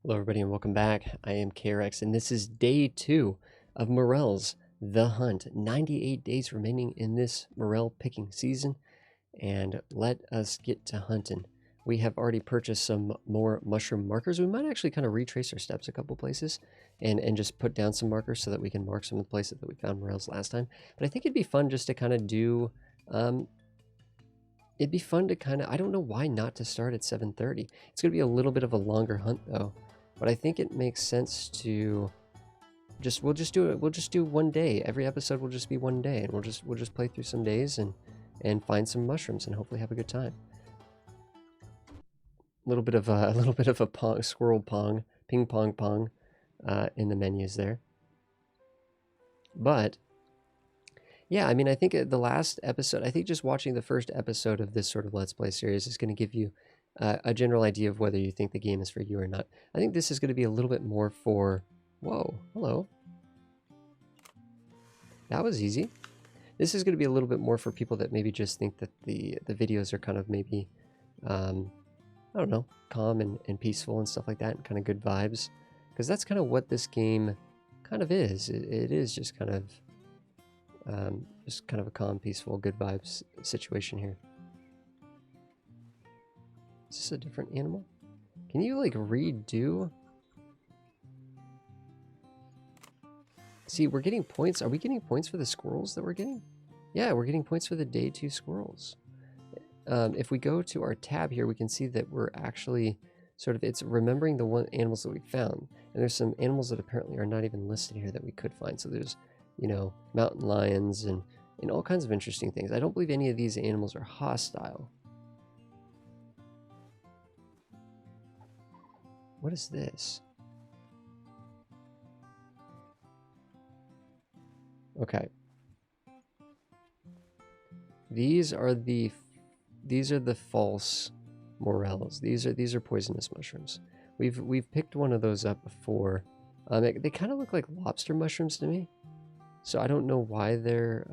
Hello everybody and welcome back. I am KRX and this is day 2 of Morels, The Hunt. 98 days remaining in this morel picking season, and let us get to hunting. We have already purchased some more mushroom markers. We might actually kind of retrace our steps a couple places and just put down some markers so that we can mark some of the places that we found morels last time. But I think it'd be fun just to kind of do... it'd be fun to kind of... I don't know why not to start at 7:30. It's going to be a little bit of a longer hunt though. But I think it makes sense to we'll just do it. We'll just do one day. Every episode will just be one day, and we'll just play through some days and find some mushrooms and hopefully have a good time. A little bit of a pong, squirrel pong, ping pong pong in the menus there. But yeah, I mean, I think the last episode, I think just watching the first episode of this sort of Let's Play series is going to give you a general idea of whether you think the game is for you or not. I think this is going to be a little bit more for... Whoa, hello. That was easy. This is going to be a little bit more for people that maybe just think that the videos are kind of maybe, I don't know, calm and peaceful and stuff like that, and kind of good vibes. Because that's kind of what this game kind of is. It is just kind of a calm, peaceful, good vibes situation here. Is this a different animal? Can you like redo? See, we're getting points. Are we getting points for the squirrels that we're getting? Yeah, we're getting points for the day 2 squirrels. If we go to our tab here, we can see that we're actually sort of, it's remembering the animals that we found. And there's some animals that apparently are not even listed here that we could find. So there's, you know, mountain lions and all kinds of interesting things. I don't believe any of these animals are hostile. What is this? Okay. These are the false morels. These are poisonous mushrooms. We've picked one of those up before. They kind of look like lobster mushrooms to me. So I don't know why they're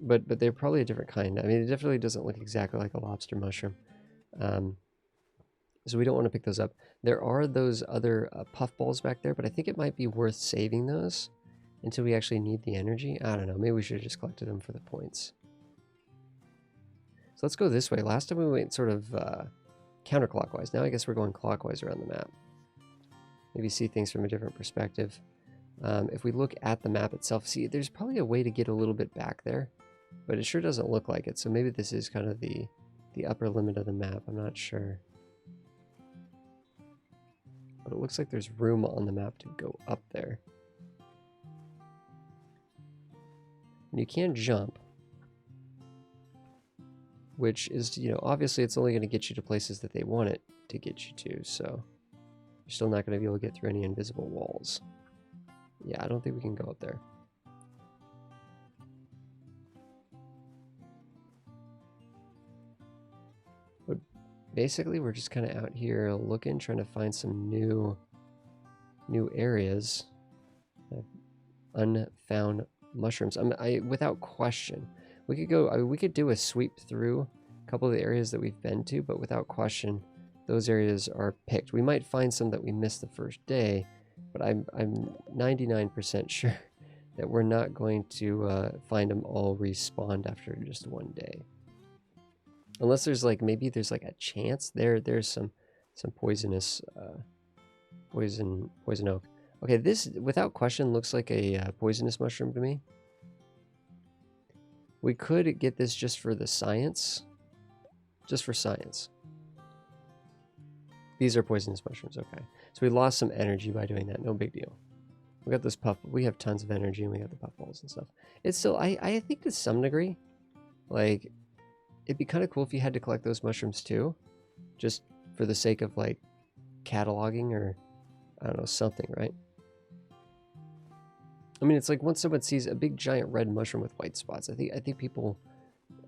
but they're probably a different kind. I mean, it definitely doesn't look exactly like a lobster mushroom. So we don't want to pick those up. There are those other puffballs back there, but I think it might be worth saving those until we actually need the energy. I don't know. Maybe we should have just collected them for the points. So let's go this way. Last time we went sort of counterclockwise. Now I guess we're going clockwise around the map. Maybe see things from a different perspective. If we look at the map itself, see, there's probably a way to get a little bit back there, but it sure doesn't look like it. So maybe this is kind of the upper limit of the map. I'm not sure. But it looks like there's room on the map to go up there. And you can jump, which is, you know, obviously it's only going to get you to places that they want it to get you to, so you're still not going to be able to get through any invisible walls. Yeah, I don't think we can go up there. But basically, we're just kind of out here looking, trying to find some new areas of unfound mushrooms. Without question, we could go. We could do a sweep through a couple of the areas that we've been to, but without question, those areas are picked. We might find some that we missed the first day, but I'm 99% sure that we're not going to find them all respawned after just one day. Unless there's like, maybe there's like a chance there's some poisonous poison oak. Okay, this without question looks like a poisonous mushroom to me. We could get this just for the science. Just for science. These are poisonous mushrooms, okay. So we lost some energy by doing that, no big deal. We got this puff, we have tons of energy and we got the puffballs and stuff. It's still, I think to some degree, like, it'd be kind of cool if you had to collect those mushrooms too. Just for the sake of like cataloging or, I don't know, something, right? I mean, it's like once someone sees a big giant red mushroom with white spots, I think people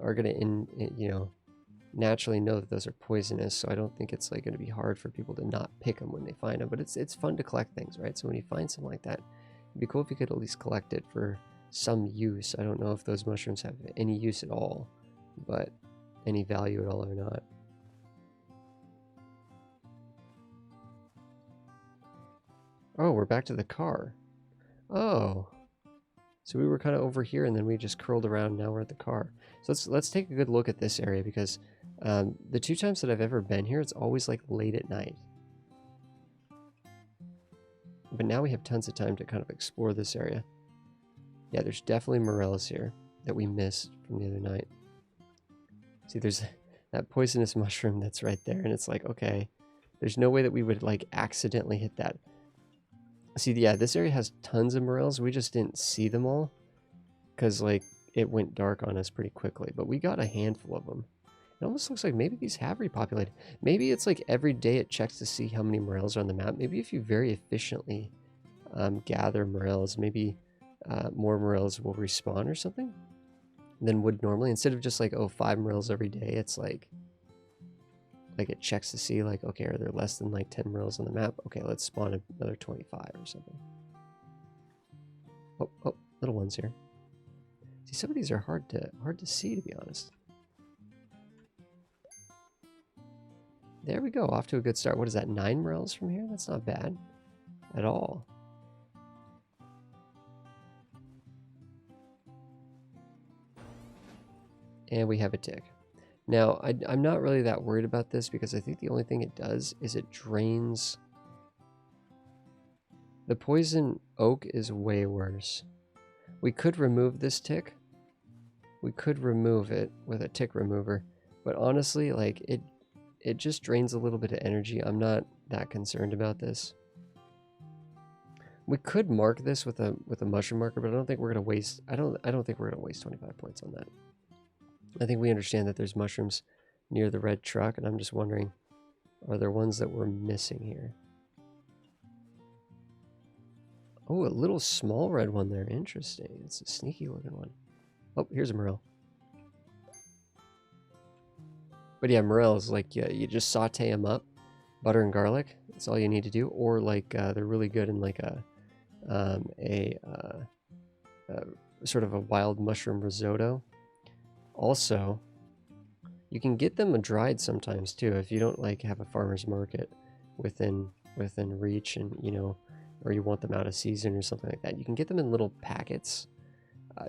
are gonna, you know, naturally know that those are poisonous. So I don't think it's like gonna be hard for people to not pick them when they find them. But it's fun to collect things, right? So when you find something like that, it'd be cool if you could at least collect it for some use. I don't know if those mushrooms have any use at all, but any value at all or not. Oh, we're back to the car. Oh. So we were kind of over here and then we just curled around. Now we're at the car. So let's take a good look at this area because the 2 times that I've ever been here, it's always like late at night. But now we have tons of time to kind of explore this area. Yeah, there's definitely Morels here that we missed from the other night. See, there's that poisonous mushroom that's right there, and it's like, okay, there's no way that we would like accidentally hit that. See, yeah, this area has tons of Morels. We just didn't see them all because like it went dark on us pretty quickly, but we got a handful of them. It almost looks like maybe these have repopulated. Maybe it's like every day it checks to see how many Morels are on the map. Maybe if you very efficiently gather Morels, maybe more Morels will respawn or something than would normally. Instead of just like, oh, 5 Morels every day, it's like it checks to see like, okay, are there less than like 10 Morels on the map? Okay, let's spawn another 25 or something. Oh, little ones here. See, some of these are hard to see, to be honest. There we go, off to a good start. What is that, 9 Morels from here? That's not bad at all. And we have a tick. Now, I'm not really that worried about this because I think the only thing it does is it drains. The poison oak is way worse. We could remove this tick. We could remove it with a tick remover. But honestly, like, it just drains a little bit of energy. I'm not that concerned about this. We could mark this with a mushroom marker, but I don't think we're gonna waste. I don't think we're gonna waste 25 points on that. I think we understand that there's mushrooms near the red truck, and I'm just wondering, are there ones that we're missing here? Oh, a little small red one there. Interesting. It's a sneaky looking one. Oh, here's a Morel. But yeah, Morels, like, yeah, you just saute them up, butter and garlic. That's all you need to do. Or like they're really good in like a sort of a wild mushroom risotto. Also, you can get them dried sometimes too if you don't like have a farmer's market within reach, and you know, or you want them out of season or something like that. You can get them in little packets,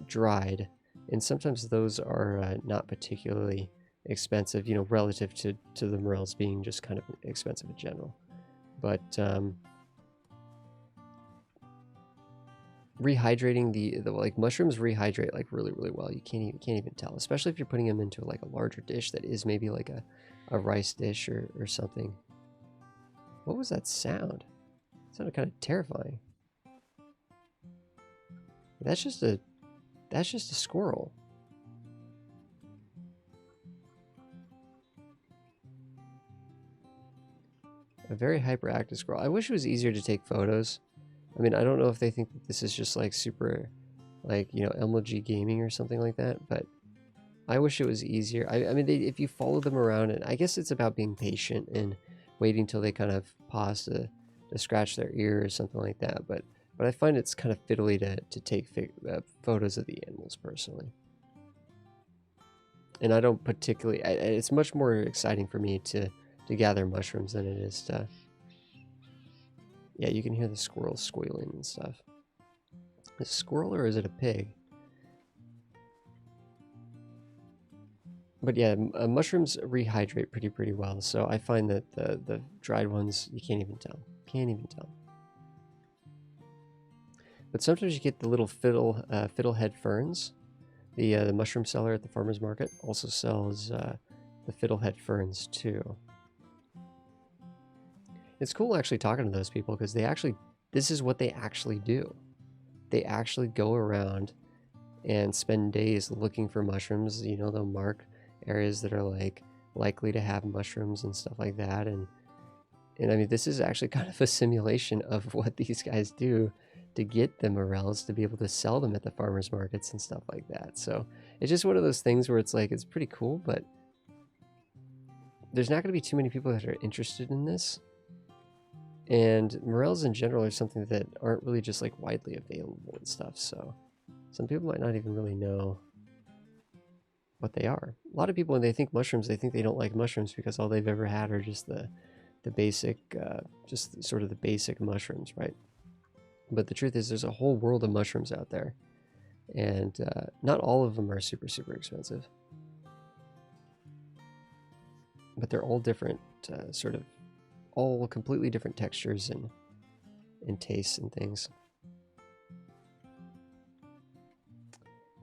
dried, and sometimes those are not particularly expensive, you know, relative to the Morels being just kind of expensive in general. But rehydrating the like mushrooms rehydrate like really well. You can't even tell, especially if you're putting them into like a larger dish that is maybe like a rice dish or something. What was that sound? It sounded kind of terrifying. That's just a squirrel. A very hyperactive squirrel. I wish it was easier to take photos. I mean, I don't know if they think that this is just like super, like, you know, MLG gaming or something like that, but I wish it was easier. I mean, if you follow them around, and I guess it's about being patient and waiting till they kind of pause to scratch their ear or something like that. But I find it's kind of fiddly to take photos of the animals personally. And I don't particularly, it's much more exciting for me to gather mushrooms than it is to... Yeah, you can hear the squirrels squealing and stuff. Is it a squirrel or is it a pig? But yeah, mushrooms rehydrate pretty well. So I find that the dried ones, you can't even tell. Can't even tell. But sometimes you get the little fiddlehead ferns. The mushroom seller at the farmer's market also sells the fiddlehead ferns too. It's cool actually talking to those people because this is what they actually do. They actually go around and spend days looking for mushrooms. You know, they'll mark areas that are like likely to have mushrooms and stuff like that. And I mean, this is actually kind of a simulation of what these guys do to get the Morels to be able to sell them at the farmers markets and stuff like that. So it's just one of those things where it's like, it's pretty cool, but there's not going to be too many people that are interested in this. And Morels in general are something that aren't really just like widely available and stuff. So some people might not even really know what they are. A lot of people, when they think mushrooms, they think they don't like mushrooms because all they've ever had are just the basic, just sort of the basic mushrooms, right? But the truth is there's a whole world of mushrooms out there. And not all of them are super, super expensive. But they're all different, sort of, all completely different textures and tastes and things.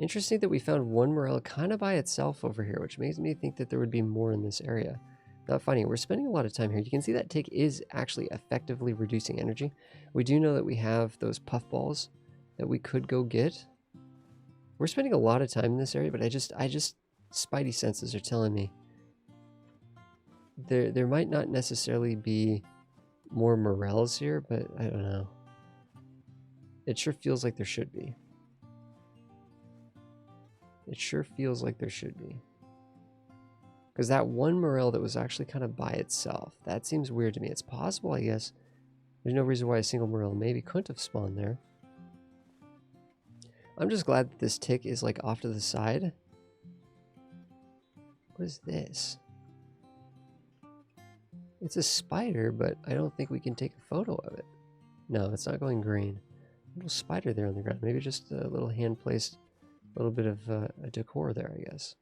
Interesting that we found one morel kind of by itself over here, which makes me think that there would be more in this area. Not finding it. We're spending a lot of time here. You can see that tick is actually effectively reducing energy. We do know that we have those puffballs that we could go get. We're spending a lot of time in this area, but I just spidey senses are telling me there might not necessarily be more morels here, but I don't know. It sure feels like there should be. It sure feels like there should be. Because that one morel that was actually kind of by itself, that seems weird to me. It's possible, I guess. There's no reason why a single morel maybe couldn't have spawned there. I'm just glad that this tick is like off to the side. What is this? It's a spider, but I don't think we can take a photo of it. No, it's not going green. A little spider there on the ground. Maybe just a little hand-placed, little bit of a decor there, I guess.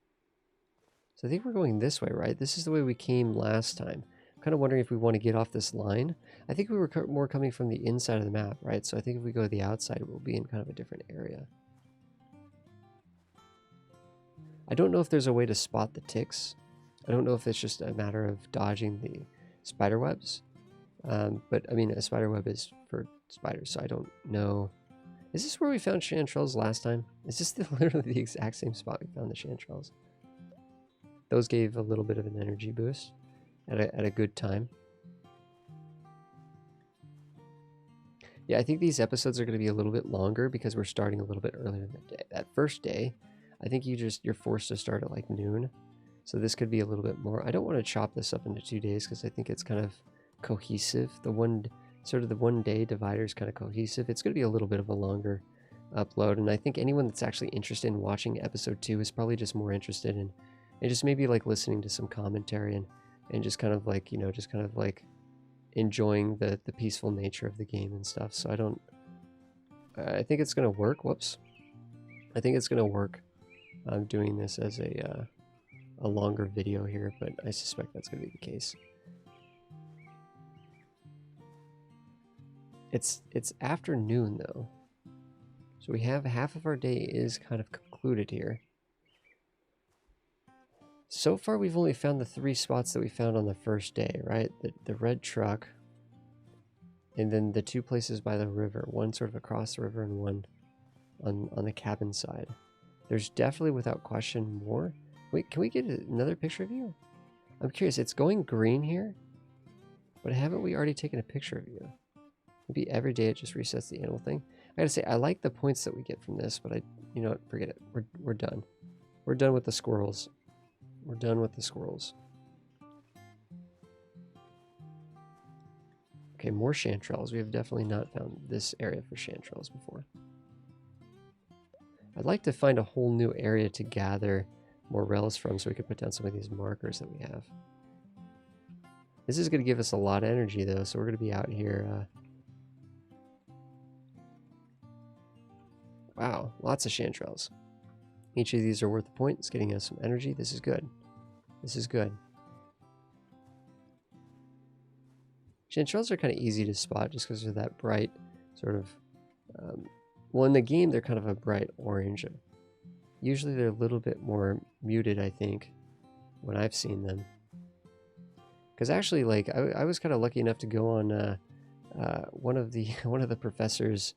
So I think we're going this way, right? This is the way we came last time. I'm kind of wondering if we want to get off this line. I think we were more coming from the inside of the map, right? So I think if we go to the outside, we'll be in kind of a different area. I don't know if there's a way to spot the ticks. I don't know if it's just a matter of dodging the spider webs. But I mean, a spider web is for spiders, so I don't know. Is this where we found chanterelles last time? Is this literally the exact same spot we found the chanterelles? Those gave a little bit of an energy boost at a good time. Yeah, I think these episodes are going to be a little bit longer because we're starting a little bit earlier in the day. That first day, I think you're forced to start at like noon. So this could be a little bit more. I don't want to chop this up into 2 days because I think it's kind of cohesive. The one day divider is kind of cohesive. It's going to be a little bit of a longer upload. And I think anyone that's actually interested in watching episode 2 is probably just more interested in just maybe like listening to some commentary and just kind of like, you know, just kind of like enjoying the peaceful nature of the game and stuff. So I think it's going to work. Whoops. I think it's going to work. I'm doing this as a longer video here, but I suspect that's going to be the case. It's afternoon though, so we have half of our day is kind of concluded here. So far we've only found the 3 spots that we found on the first day, right? The red truck, and then the 2 places by the river, one sort of across the river and one on the cabin side. There's definitely without question more. Wait, can we get another picture of you? I'm curious, it's going green here, but haven't we already taken a picture of you? Maybe every day it just resets the animal thing. I gotta say, I like the points that we get from this, but you know what, forget it. We're done. We're done with the squirrels. We're done with the squirrels. Okay, more chanterelles. We have definitely not found this area for chanterelles before. I'd like to find a whole new area to gather morels from so we could put down some of these markers that we have. This is going to give us a lot of energy though, so we're going to be out here. Wow, lots of chanterelles. Each of these are worth a point. It's getting us some energy. This is good. This is good. Chanterelles are kind of easy to spot just because they're that bright sort of... well, in the game, they're kind of a bright orange. Usually they're a little bit more muted, I think, when I've seen them. Because actually, like, I was kind of lucky enough to go on one of the professors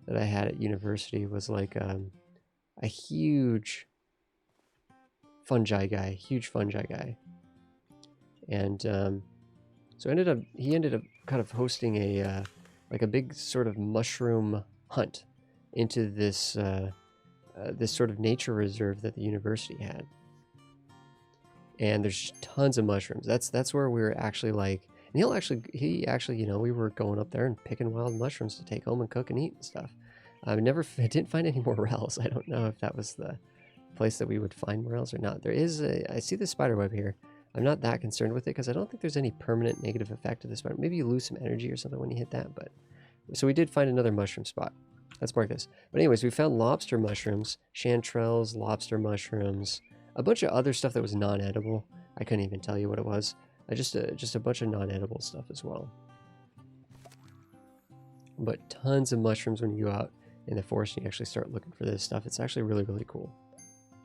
that I had at university was like a huge fungi guy, and so he ended up kind of hosting a like a big sort of mushroom hunt into this this sort of nature reserve that the university had, and there's tons of mushrooms. That's where we were actually like, and he actually, you know, we were going up there and picking wild mushrooms to take home and cook and eat and stuff. I didn't find any morels. I don't know if that was the place that we would find morels or not. There is I see the spider web here. I'm not that concerned with it because I don't think there's any permanent negative effect to this spider. Maybe you lose some energy or something when you hit that, but So we did find another mushroom spot. Let's mark this. But anyways, we found lobster mushrooms, chanterelles, lobster mushrooms, a bunch of other stuff that was non-edible. I couldn't even tell you what it was. Just a bunch of non-edible stuff as well. But tons of mushrooms when you go out in the forest and you actually start looking for this stuff. It's actually really, really cool.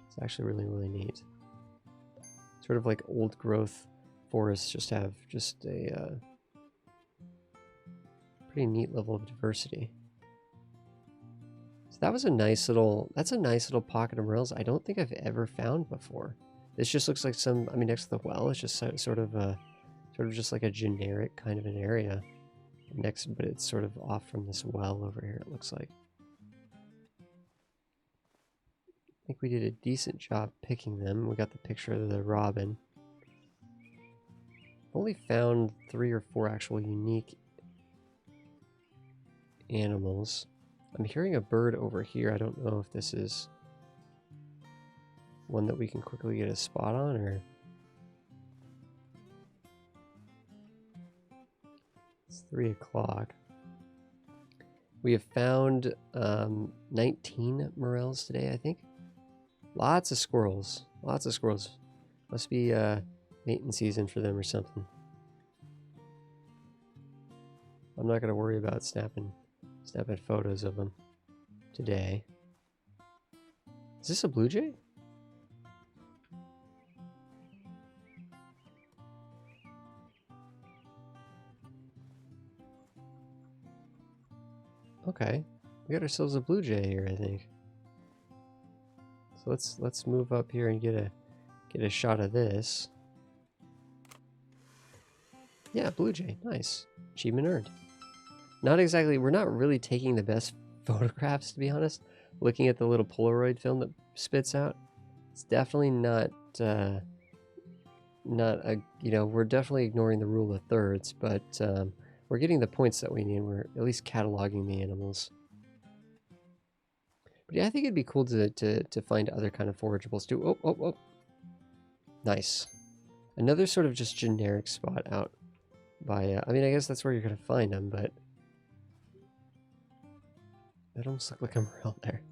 It's actually really, really neat. Sort of like old growth forests just have just a pretty neat level of diversity. So that was a nice little, that's a nice little pocket of morels I don't think I've ever found before. This just looks like some, I mean, next to the well, it's just sort of just like a generic kind of an area next, but it's sort of off from this well over here, it looks like. I think we did a decent job picking them. We got the picture of the robin. Only found 3 or 4 actual unique animals. I'm hearing a bird over here. I don't know if this is one that we can quickly get a spot on, or it's 3 o'clock. We have found 19 morels today, I think. Lots of squirrels. Lots of squirrels. Must be mating season for them or something. I'm not going to worry about snapping photos of them today. Is this a blue jay? Okay, we got ourselves a blue jay here, I think. So let's move up here and get a shot of this. Yeah, blue jay, nice. Achievement earned. Not exactly, we're not really taking the best photographs, to be honest. Looking at the little Polaroid film that spits out, it's definitely not a, you know, we're definitely ignoring the rule of thirds, but we're getting the points that we need. We're at least cataloging the animals. But yeah, I think it'd be cool to find other kind of forageables too. Oh, oh, oh. Nice. Another sort of just generic spot out by, I mean, I guess that's where you're going to find them, but that almost looked like a morel there.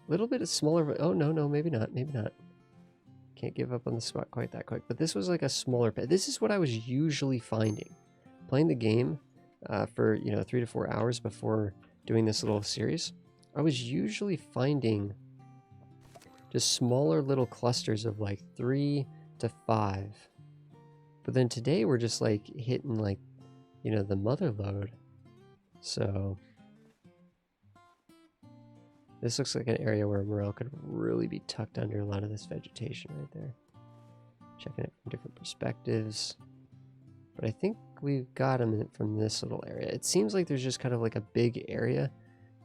A little bit smaller, oh, no, maybe not, maybe not. Can't give up on the spot quite that quick, but this was like a smaller pet. This is what I was usually finding. Playing the game for, you know, 3 to 4 hours before doing this little series, I was usually finding just smaller little clusters of like 3 to 5. But then today we're just like hitting like, you know, the mother lode. So this looks like an area where a morel could really be tucked under a lot of this vegetation right there. Checking it from different perspectives. But I think we've got them from this little area. It seems like there's just kind of like a big area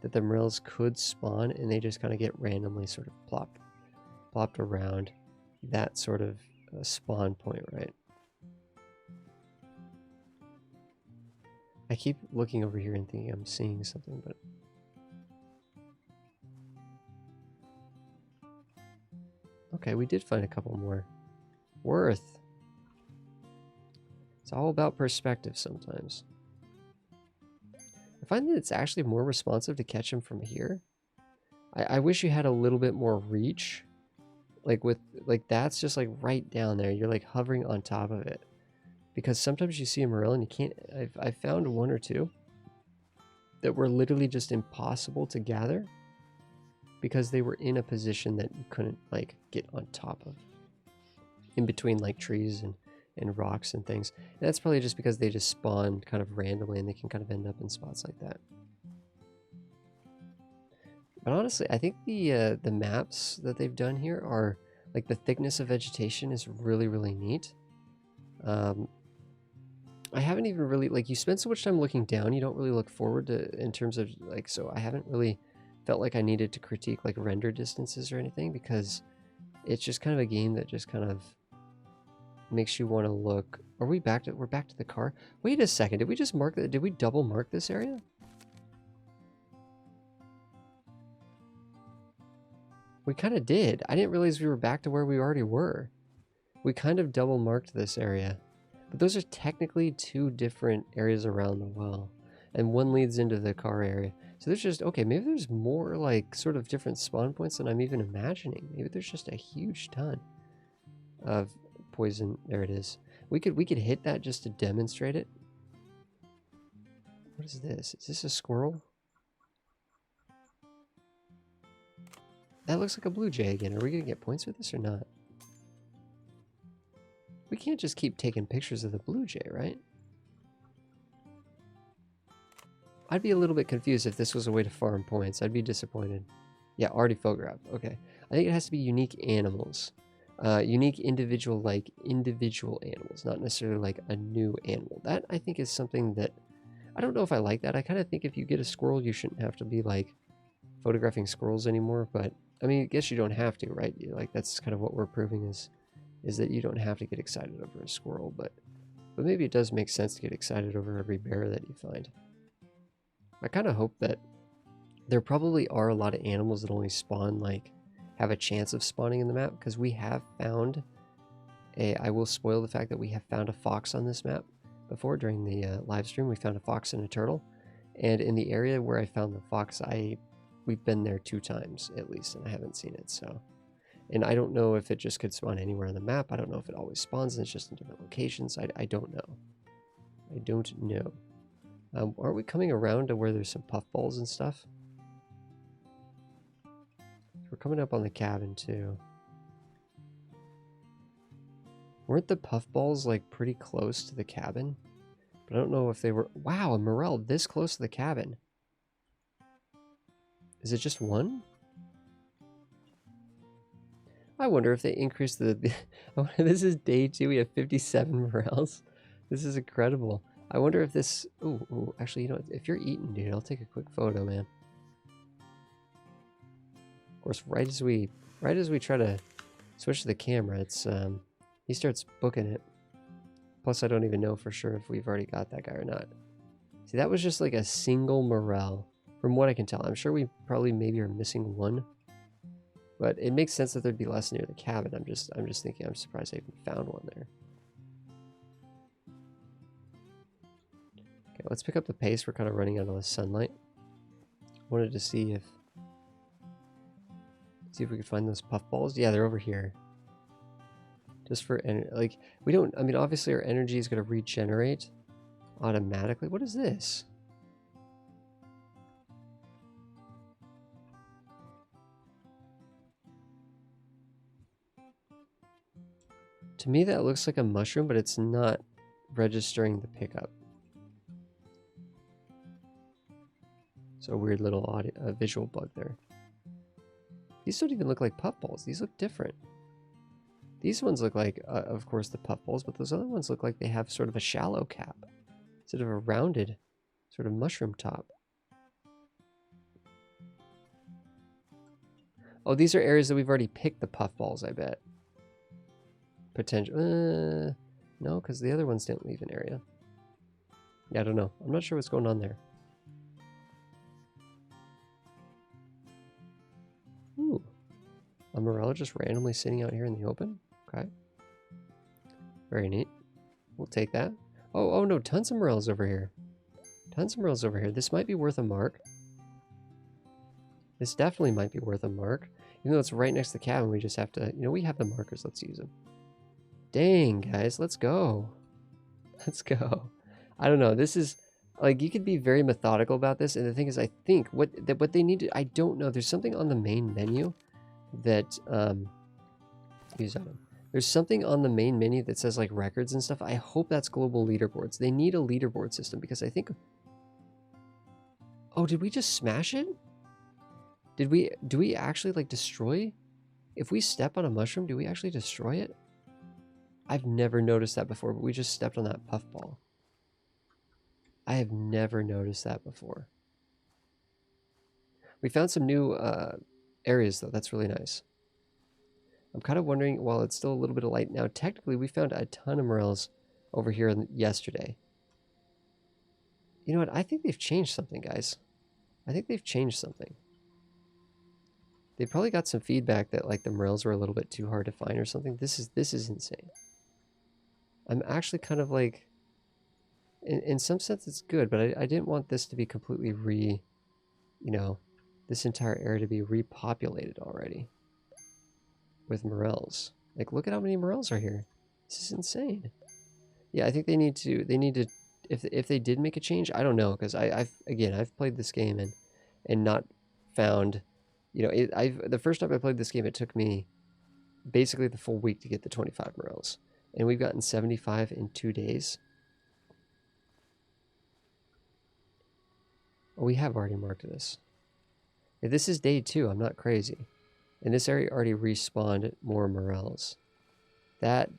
that the morels could spawn, and they just kind of get randomly sort of plopped around that sort of spawn point, right? I keep looking over here and thinking I'm seeing something, but okay, we did find a couple more. Worth. It's all about perspective sometimes. I find that it's actually more responsive to catch them from here. I wish you had a little bit more reach. Like that's just like right down there. You're like hovering on top of it. Because sometimes you see a morel and you can't, I've found 1 or 2 that were literally just impossible to gather because they were in a position that you couldn't like get on top of. In between like trees and rocks and things. And that's probably just because they just spawn kind of randomly and they can kind of end up in spots like that. But honestly, I think the maps that they've done here are, like, the thickness of vegetation is really, really neat. I haven't even really, like, you spend so much time looking down, you don't really look forward to, in terms of, like, so I haven't really felt like I needed to critique, like, render distances or anything, because it's just kind of a game that just kind of makes you want to look. Are we back to, we're back to the car? Wait a second, did we just mark that? Did we double mark this area? We kind of did. I didn't realize we were back to where we already were. We kind of double marked this area. But those are technically 2 different areas around the well. and one leads into the car area. So there's just, okay, maybe there's more like sort of different spawn points than I'm even imagining. Maybe there's just a huge ton of poison. There it is. We could hit that just to demonstrate it. What is this? Is this a squirrel? That looks like a blue jay again. Are we gonna get points for this or not? We can't just keep taking pictures of the blue jay, right? I'd be a little bit confused if this was a way to farm points. I'd be disappointed. Yeah, already photographed. Okay. I think it has to be unique animals. Unique individual animals, not necessarily like a new animal. That, I think, is something that... I don't know if I like that. I kind of think if you get a squirrel, you shouldn't have to be, like, photographing squirrels anymore. But, I mean, I guess you don't have to, right? Like, that's kind of what we're proving is that you don't have to get excited over a squirrel. But maybe it does make sense to get excited over every bear that you find. I kind of hope that there probably are a lot of animals that only spawn, like, have a chance of spawning in the map, because we have found I will spoil the fact that we have found a fox on this map before. During the live stream, we found a fox and a turtle, and in the area where I found the fox, we've been there 2 times at least, and I haven't seen it. So, and I don't know if it just could spawn anywhere on the map. I don't know if it always spawns and it's just in different locations. I don't know. I don't know. Aren't we coming around to where there's some puffballs and stuff? We're coming up on the cabin too. Weren't the puffballs like pretty close to the cabin? But I don't know if they were... Wow, a morel this close to the cabin. Is it just one? I wonder if they increased the... This is day 2. We have 57 morels. This is incredible. I wonder if this... Ooh, actually, you know what? If you're eating, dude, I'll take a quick photo, man. Of course, right as we try to switch to the camera, it's he starts booking it. Plus, I don't even know for sure if we've already got that guy or not. See, that was just like a single morel, from what I can tell. I'm sure we probably maybe are missing one, but it makes sense that there'd be less near the cabin. I'm just thinking. I'm surprised I even found one there. Okay, let's pick up the pace. We're kind of running out of the sunlight. Wanted to see if we could find those puffballs. Yeah, they're over here. Just for, like, we don't, I mean, obviously our energy is going to regenerate automatically. What is this? To me, that looks like a mushroom, but it's not registering the pickup. So a weird little audio, visual bug there. These don't even look like puffballs. These look different. These ones look like, of course, the puffballs, but those other ones look like they have sort of a shallow cap instead of a rounded sort of mushroom top. Oh, these are areas that we've already picked the puffballs, I bet. Potential. No, because the other ones didn't leave an area. Yeah, I don't know. I'm not sure what's going on there. Ooh. A morel just randomly sitting out here in the open? Okay. Very neat. We'll take that. Oh no, tons of morels over here. Tons of morels over here. This might be worth a mark. This definitely might be worth a mark. Even though it's right next to the cabin, we just have to... You know, we have the markers. Let's use them. Dang, guys. Let's go. Let's go. I don't know. This is... Like, you could be very methodical about this. And the thing is, I think what they need to... I don't know. There's something on the main menu that... use item. There's something on the main menu that says, like, records and stuff. I hope that's global leaderboards. They need a leaderboard system because I think... Oh, did we just smash it? Do we actually, like, destroy? If we step on a mushroom, do we actually destroy it? I've never noticed that before, but we just stepped on that puffball. I have never noticed that before. We found some new areas, though. That's really nice. I'm kind of wondering, while it's still a little bit of light now, technically we found a ton of morels over here yesterday. You know what? I think they've changed something, guys. I think they've changed something. They probably got some feedback that, like, the morels were a little bit too hard to find or something. This is insane. I'm actually kind of like... in some sense it's good, but I didn't want this to be completely you know, this entire area to be repopulated already with Morels. Like, look at how many Morels are here. This is insane. Yeah, I think they need to, if they did make a change, I don't know, because I've played this game and not found, the first time I played this game, it took me basically the full week to get the 25 Morels, and we've gotten 75 in 2 days. Oh, we have already marked this. If this is day 2, I'm not crazy. And this area already respawned more Morels. That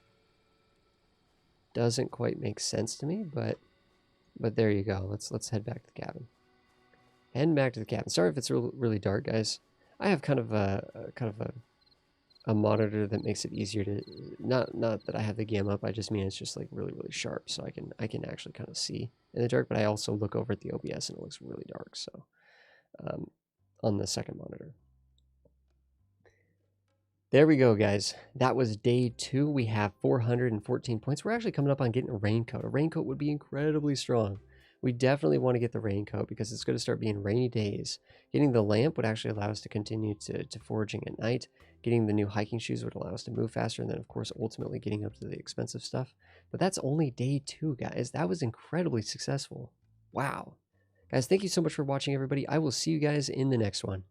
doesn't quite make sense to me, but there you go. Let's head back to the cabin. Heading back to the cabin. Sorry if it's really dark, guys. I have kind of a monitor that makes it easier to not that I have the game up. I just mean it's just like really sharp, so I can actually kind of see in the dark. But I also look over at the OBS and it looks really dark. So on the second monitor. There we go, guys. That was day 2. We have 414 points. We're actually coming up on getting a raincoat. A raincoat would be incredibly strong. We definitely want to get the raincoat because it's going to start being rainy days. Getting the lamp would actually allow us to continue to foraging at night. Getting the new hiking shoes would allow us to move faster. And then, of course, ultimately getting up to the expensive stuff. But that's only day 2, guys. That was incredibly successful. Wow. Guys, thank you so much for watching, everybody. I will see you guys in the next one.